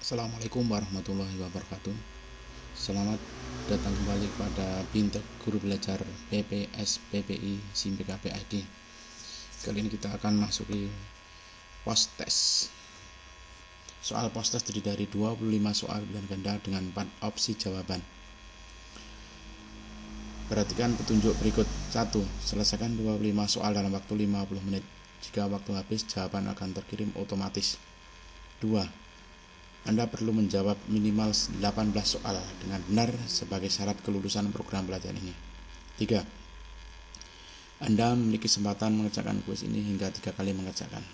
Assalamualaikum warahmatullahi wabarakatuh. Selamat datang kembali pada Bintek Guru Belajar PPS PPI SIM PKP ID. Kali ini kita akan masuki post test. Soal post test terdiri dari 25 soal pilihan ganda dengan 4 opsi jawaban. Perhatikan petunjuk berikut. 1. Selesaikan 25 soal dalam waktu 50 menit. Jika waktu habis, jawaban akan terkirim otomatis. 2. Anda perlu menjawab minimal 18 soal dengan benar sebagai syarat kelulusan program belajar ini. 3. Anda memiliki kesempatan mengerjakan kuis ini hingga 3 kali mengerjakan.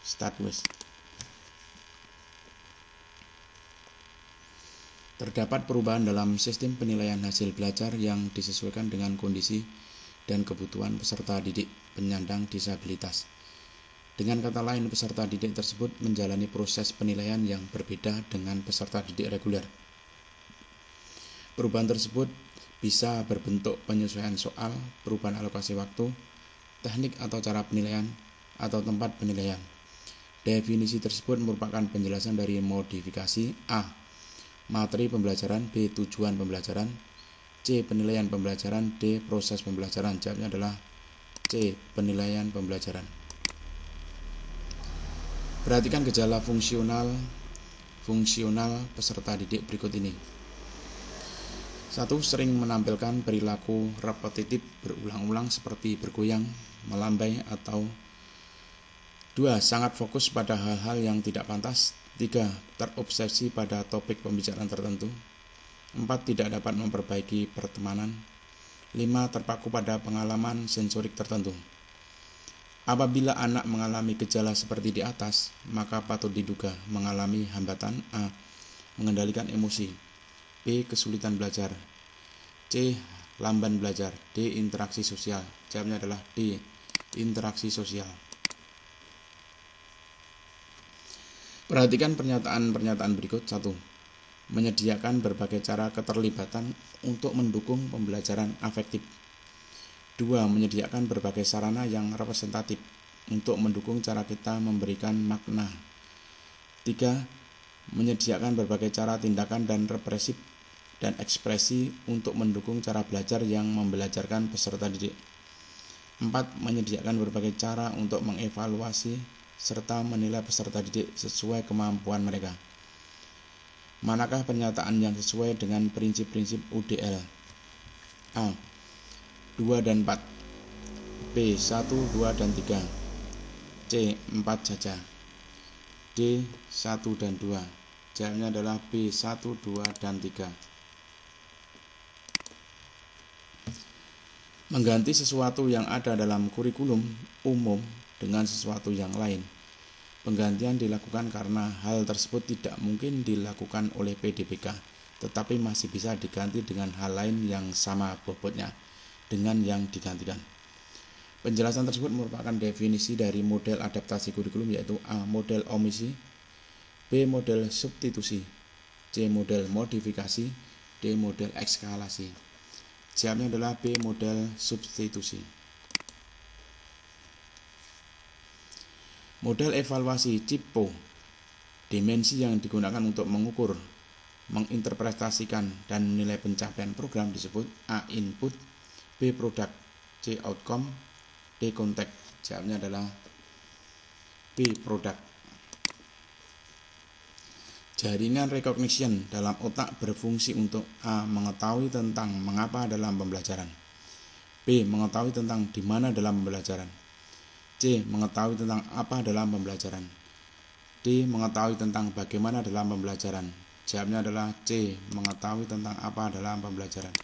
Start kuis. Terdapat perubahan dalam sistem penilaian hasil belajar yang disesuaikan dengan kondisi dan kebutuhan peserta didik penyandang disabilitas. Dengan kata lain, peserta didik tersebut menjalani proses penilaian yang berbeda dengan peserta didik reguler. Perubahan tersebut bisa berbentuk penyesuaian soal, perubahan alokasi waktu, teknik atau cara penilaian, atau tempat penilaian. Definisi tersebut merupakan penjelasan dari modifikasi A. Materi pembelajaran, B. Tujuan pembelajaran, C. Penilaian pembelajaran, D. Proses pembelajaran. Jawabnya adalah C. Penilaian pembelajaran. Perhatikan gejala fungsional peserta didik berikut ini. 1. Sering menampilkan perilaku repetitif berulang-ulang seperti bergoyang, melambai, atau 2. Sangat fokus pada hal-hal yang tidak pantas. 3. Terobsesi pada topik pembicaraan tertentu. 4. Tidak dapat memperbaiki pertemanan. 5. Terpaku pada pengalaman sensorik tertentu. Apabila anak mengalami gejala seperti di atas, maka patut diduga mengalami hambatan A. Mengendalikan emosi, B. Kesulitan belajar, C. Lamban belajar, D. Interaksi sosial. Jawabnya adalah D. Interaksi sosial. Perhatikan pernyataan berikut. 1. Menyediakan berbagai cara keterlibatan untuk mendukung pembelajaran afektif. 2. Menyediakan berbagai sarana yang representatif untuk mendukung cara kita memberikan makna. 3. Menyediakan berbagai cara tindakan dan represif dan ekspresi untuk mendukung cara belajar yang membelajarkan peserta didik. 4. Menyediakan berbagai cara untuk mengevaluasi serta menilai peserta didik sesuai kemampuan mereka. Manakah pernyataan yang sesuai dengan prinsip-prinsip UDL? A. 2 dan 4, B. 1, 2, dan 3, C. 4 saja, D. 1 dan 2. Jawabnya adalah B. 1, 2, dan 3. Mengganti sesuatu yang ada dalam kurikulum umum dengan sesuatu yang lain. Penggantian dilakukan karena hal tersebut tidak mungkin dilakukan oleh PDPK, tetapi masih bisa diganti dengan hal lain yang sama bobotnya dengan yang digantikan. Penjelasan tersebut merupakan definisi dari model adaptasi kurikulum, yaitu A. Model omisi, B. Model substitusi, C. Model modifikasi, D. Model eskalasi. Jawabnya adalah B. Model substitusi. Model evaluasi CIPO, dimensi yang digunakan untuk mengukur, menginterpretasikan, dan menilai pencapaian program disebut A. Input, B. Product, C. Outcome, D. Context. Jawabnya adalah B. Product. Jaringan recognition dalam otak berfungsi untuk A. Mengetahui tentang mengapa dalam pembelajaran, B. Mengetahui tentang di mana dalam pembelajaran, C. Mengetahui tentang apa dalam pembelajaran, D. Mengetahui tentang bagaimana dalam pembelajaran. Jawabnya adalah C. Mengetahui tentang apa dalam pembelajaran.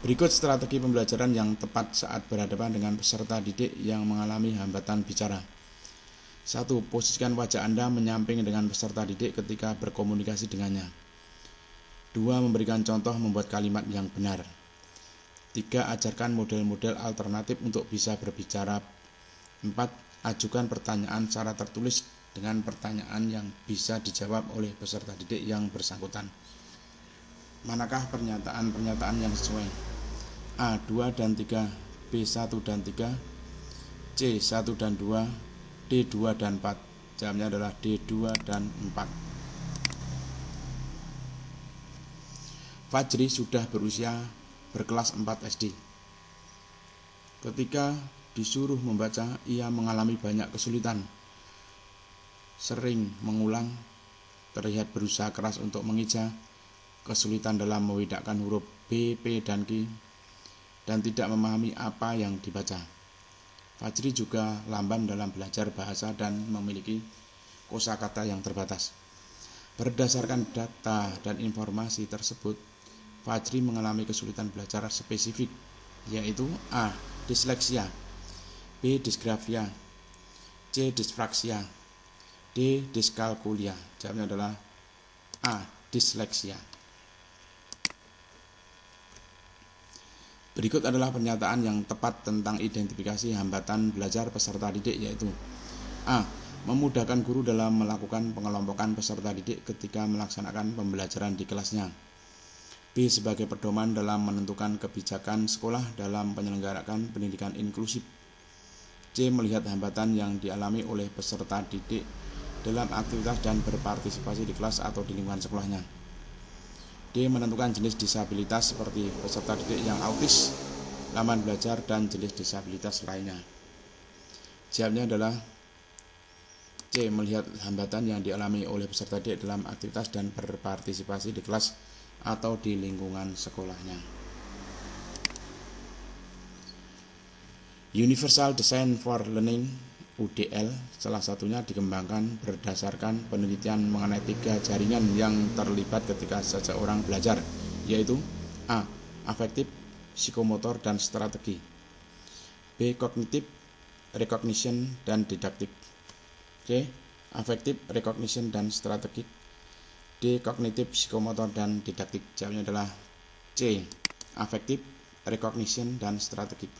Berikut strategi pembelajaran yang tepat saat berhadapan dengan peserta didik yang mengalami hambatan bicara. 1. Posisikan wajah Anda menyamping dengan peserta didik ketika berkomunikasi dengannya. 2. Memberikan contoh membuat kalimat yang benar. 3. Ajarkan model-model alternatif untuk bisa berbicara. 4. Ajukan pertanyaan secara tertulis dengan pertanyaan yang bisa dijawab oleh peserta didik yang bersangkutan. Manakah pernyataan yang sesuai? A. 2 dan 3, B. 1 dan 3, C. 1 dan 2, D2 dan 4. Jawabnya adalah D2 dan 4. Fajri sudah berusia berkelas 4 SD. Ketika disuruh membaca, ia mengalami banyak kesulitan. Sering mengulang, terlihat berusaha keras untuk mengeja, kesulitan dalam membedakan huruf B, P, dan Q, dan tidak memahami apa yang dibaca. Fajri juga lamban dalam belajar bahasa dan memiliki kosakata yang terbatas. Berdasarkan data dan informasi tersebut, Fajri mengalami kesulitan belajar spesifik, yaitu A. Disleksia, B. Disgrafia, C. Disfraksia, D. Diskalkulia. Jawabnya adalah A. Disleksia. Berikut adalah pernyataan yang tepat tentang identifikasi hambatan belajar peserta didik, yaitu A. Memudahkan guru dalam melakukan pengelompokan peserta didik ketika melaksanakan pembelajaran di kelasnya. B. Sebagai pedoman dalam menentukan kebijakan sekolah dalam menyelenggarakan pendidikan inklusif. C. Melihat hambatan yang dialami oleh peserta didik dalam aktivitas dan berpartisipasi di kelas atau di lingkungan sekolahnya. D. Menentukan jenis disabilitas seperti peserta didik yang autis, lamban belajar, dan jenis disabilitas lainnya. Jawabnya adalah C. Melihat hambatan yang dialami oleh peserta didik dalam aktivitas dan berpartisipasi di kelas atau di lingkungan sekolahnya. Universal Design for Learning (UDL) salah satunya dikembangkan berdasarkan penelitian mengenai 3 jaringan yang terlibat ketika seseorang belajar, yaitu A. Afektif, psikomotor, dan strategi, B. Kognitif, recognition, dan didaktik, C. Afektif, recognition, dan strategik, D. Kognitif, psikomotor, dan didaktik. Jawabnya adalah C. Afektif, recognition, dan strategik.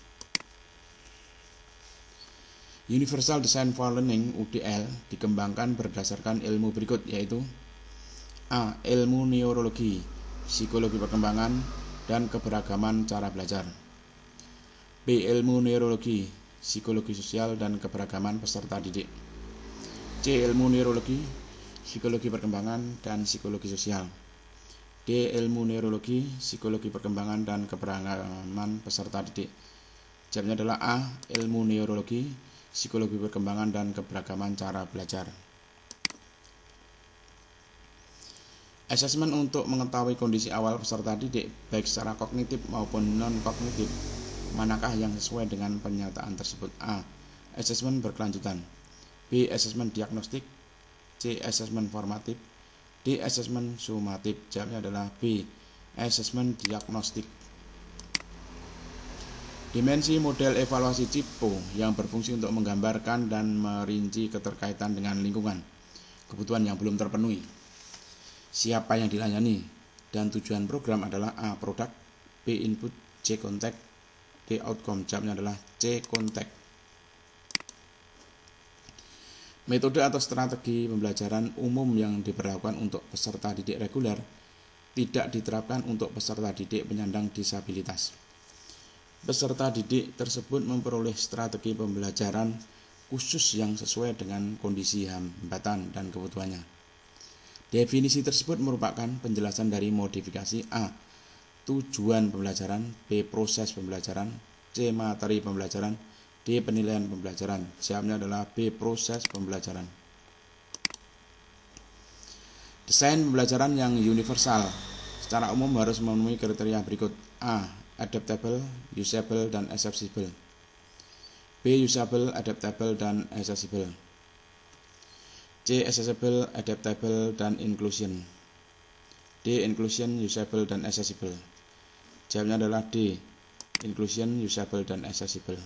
Universal Design for Learning (UDL) dikembangkan berdasarkan ilmu berikut, yaitu A. Ilmu neurologi, psikologi perkembangan, dan keberagaman cara belajar, B. Ilmu neurologi, psikologi sosial, dan keberagaman peserta didik, C. Ilmu neurologi, psikologi perkembangan, dan psikologi sosial, D. Ilmu neurologi, psikologi perkembangan, dan keberagaman peserta didik. Jawabnya adalah A. Ilmu neurologi, psikologi perkembangan, dan keberagaman cara belajar. Asesmen untuk mengetahui kondisi awal peserta didik, baik secara kognitif maupun non-kognitif, manakah yang sesuai dengan pernyataan tersebut? A. Asesmen berkelanjutan, B. Asesmen diagnostik, C. Asesmen formatif, D. Asesmen sumatif. Jawabnya adalah B. Asesmen diagnostik. Dimensi model evaluasi CIPO yang berfungsi untuk menggambarkan dan merinci keterkaitan dengan lingkungan, kebutuhan yang belum terpenuhi, siapa yang dilayani, dan tujuan program adalah A. Produk, B. Input, C. Kontek, D. Outcome. Jawabnya adalah C. Kontek. Metode atau strategi pembelajaran umum yang diberlakukan untuk peserta didik reguler tidak diterapkan untuk peserta didik penyandang disabilitas. Peserta didik tersebut memperoleh strategi pembelajaran khusus yang sesuai dengan kondisi hambatan dan kebutuhannya. Definisi tersebut merupakan penjelasan dari modifikasi A. Tujuan pembelajaran, B. Proses pembelajaran, C. Materi pembelajaran, D. Penilaian pembelajaran. Jawabnya adalah B. Proses pembelajaran. Desain pembelajaran yang universal secara umum harus memenuhi kriteria berikut: A. Adaptable, usable, dan accessible, B. Usable, adaptable, dan accessible, C. Accessible, adaptable, dan inclusion, D. Inclusion, usable, dan accessible. Jawabnya adalah D. Inclusion, usable, dan accessible.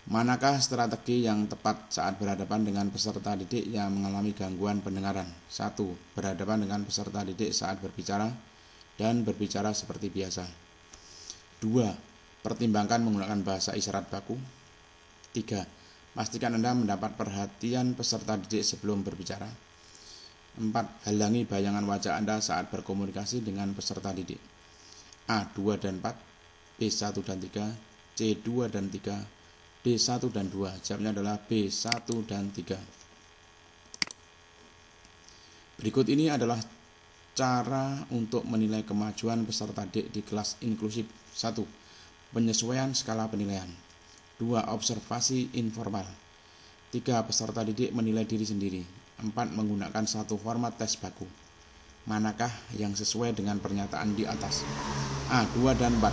Manakah strategi yang tepat saat berhadapan dengan peserta didik yang mengalami gangguan pendengaran? 1. Berhadapan dengan peserta didik saat berbicara dan berbicara seperti biasa. 2. Pertimbangkan menggunakan bahasa isyarat baku. 3. Pastikan Anda mendapat perhatian peserta didik sebelum berbicara. 4. Halangi bayangan wajah Anda saat berkomunikasi dengan peserta didik. A. 2 dan 4, B. 1 dan 3, C. 2 dan 3, D1 dan 2? Jawabnya adalah B1 dan 3. Berikut ini adalah cara untuk menilai kemajuan peserta didik di kelas inklusif. 1. Penyesuaian skala penilaian. 2. Observasi informal. 3. Peserta didik menilai diri sendiri. 4. Menggunakan satu format tes baku. Manakah yang sesuai dengan pernyataan di atas? A. 2 dan 4,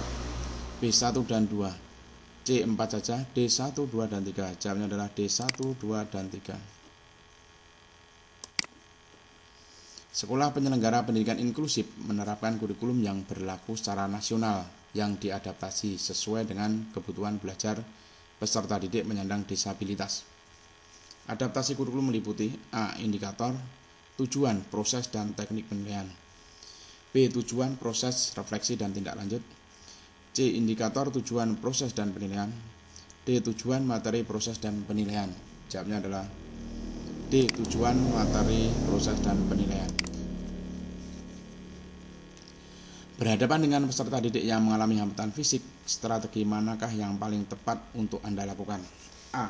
B1 dan 2, C. 4 saja, D1, 2, dan 3. Jawabnya adalah D1, 2, dan 3. Sekolah penyelenggara pendidikan inklusif menerapkan kurikulum yang berlaku secara nasional yang diadaptasi sesuai dengan kebutuhan belajar peserta didik penyandang disabilitas. Adaptasi kurikulum meliputi A. Indikator, tujuan, proses, dan teknik penilaian. B. Tujuan, proses, refleksi, dan tindak lanjut. C. Indikator, tujuan, proses, dan penilaian. D. Tujuan, materi, proses, dan penilaian. Jawabnya adalah D. Tujuan, materi, proses, dan penilaian. Berhadapan dengan peserta didik yang mengalami hambatan fisik, strategi manakah yang paling tepat untuk Anda lakukan? A.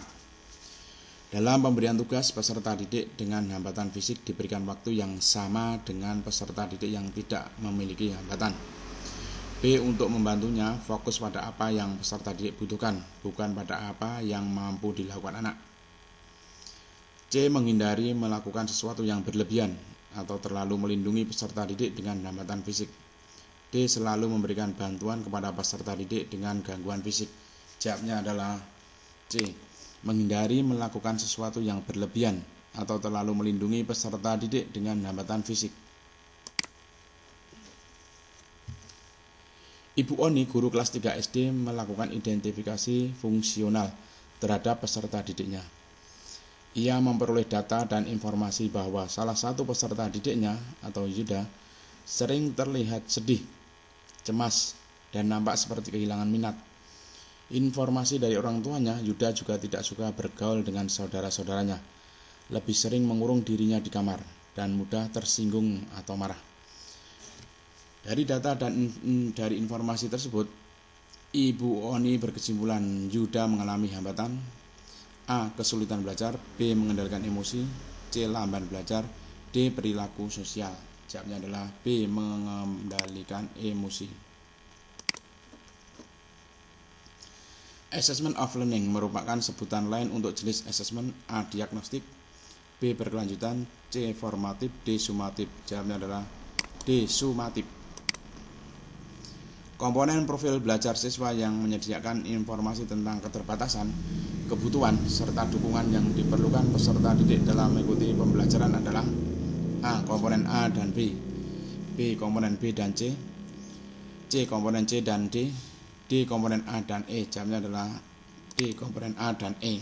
Dalam pemberian tugas, peserta didik dengan hambatan fisik diberikan waktu yang sama dengan peserta didik yang tidak memiliki hambatan. B. Untuk membantunya, fokus pada apa yang peserta didik butuhkan, bukan pada apa yang mampu dilakukan anak. C. Menghindari melakukan sesuatu yang berlebihan atau terlalu melindungi peserta didik dengan hambatan fisik. D. Selalu memberikan bantuan kepada peserta didik dengan gangguan fisik. Jawabnya adalah C. Menghindari melakukan sesuatu yang berlebihan atau terlalu melindungi peserta didik dengan hambatan fisik. Ibu Oni, guru kelas 3 SD, melakukan identifikasi fungsional terhadap peserta didiknya. Ia memperoleh data dan informasi bahwa salah satu peserta didiknya atau Yuda sering terlihat sedih, cemas, dan nampak seperti kehilangan minat. Informasi dari orang tuanya, Yuda juga tidak suka bergaul dengan saudara-saudaranya, lebih sering mengurung dirinya di kamar, dan mudah tersinggung atau marah. Dari data dan dari informasi tersebut, Ibu Oni berkesimpulan Yuda mengalami hambatan A. Kesulitan belajar, B. Mengendalikan emosi, C. Lamban belajar, D. Perilaku sosial. Jawabnya adalah B. Mengendalikan emosi. Assessment of learning merupakan sebutan lain untuk jenis assessment. A. Diagnostik, B. Berkelanjutan, C. Formatif, D. Sumatif. Jawabnya adalah D. Sumatif. Komponen profil belajar siswa yang menyediakan informasi tentang keterbatasan, kebutuhan, serta dukungan yang diperlukan peserta didik dalam mengikuti pembelajaran adalah A. Komponen A dan B, B. Komponen B dan C, C. Komponen C dan D, D. Komponen A dan E. Jawabnya adalah D. Komponen A dan E.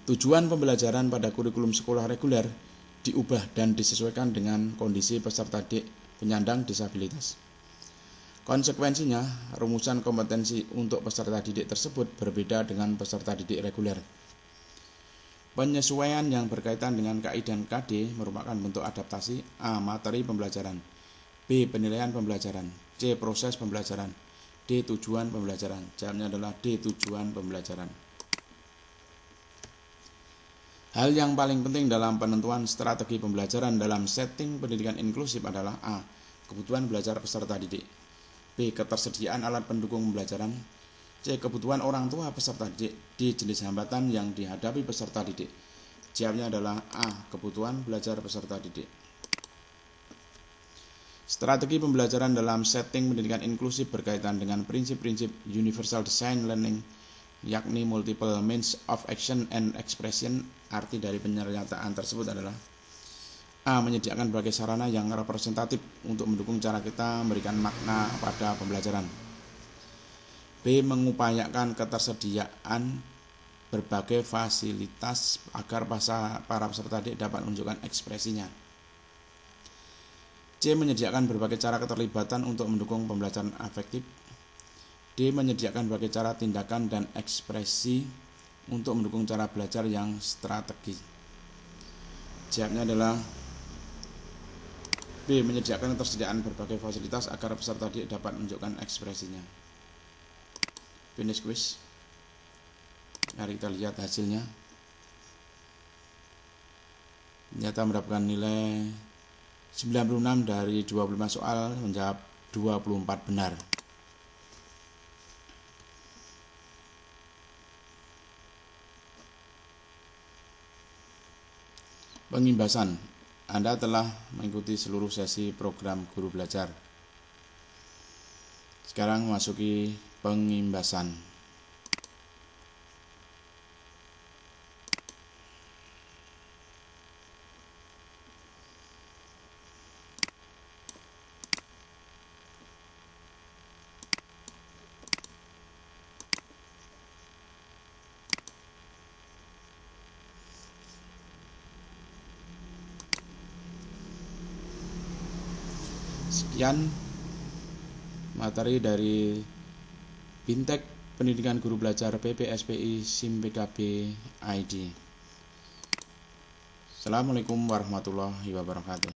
Tujuan pembelajaran pada kurikulum sekolah reguler diubah dan disesuaikan dengan kondisi peserta didik penyandang disabilitas. Konsekuensinya, rumusan kompetensi untuk peserta didik tersebut berbeda dengan peserta didik reguler. Penyesuaian yang berkaitan dengan KI dan KD merupakan bentuk adaptasi. A. Materi pembelajaran, B. Penilaian pembelajaran, C. Proses pembelajaran, D. Tujuan pembelajaran. Jawabnya adalah D. Tujuan pembelajaran. Hal yang paling penting dalam penentuan strategi pembelajaran dalam setting pendidikan inklusif adalah A. Kebutuhan belajar peserta didik, B. Ketersediaan alat pendukung pembelajaran, C. Kebutuhan orang tua peserta didik, D. Jenis hambatan yang dihadapi peserta didik. Jawabnya adalah A. Kebutuhan belajar peserta didik. Strategi pembelajaran dalam setting pendidikan inklusif berkaitan dengan prinsip-prinsip Universal Design Learning, yakni multiple means of action and expression. Arti dari pernyataan tersebut adalah A. Menyediakan berbagai sarana yang representatif untuk mendukung cara kita memberikan makna pada pembelajaran. B. Mengupayakan ketersediaan berbagai fasilitas agar para peserta didik dapat menunjukkan ekspresinya. C. Menyediakan berbagai cara keterlibatan untuk mendukung pembelajaran afektif. D. Menyediakan berbagai cara tindakan dan ekspresi untuk mendukung cara belajar yang strategi. Jawabnya adalah B. Menyediakan ketersediaan berbagai fasilitas agar peserta didik dapat menunjukkan ekspresinya. finish quiz. Mari kita lihat hasilnya. Ternyata mendapatkan nilai 96 dari 25 soal, menjawab 24 benar. Pengimbasan. Anda telah mengikuti seluruh sesi program Guru Belajar. Sekarang memasuki pengimbasan. Sekian materi dari Bintek Pendidikan Guru Belajar PPSPI SIM PKB ID. Assalamualaikum warahmatullahi wabarakatuh.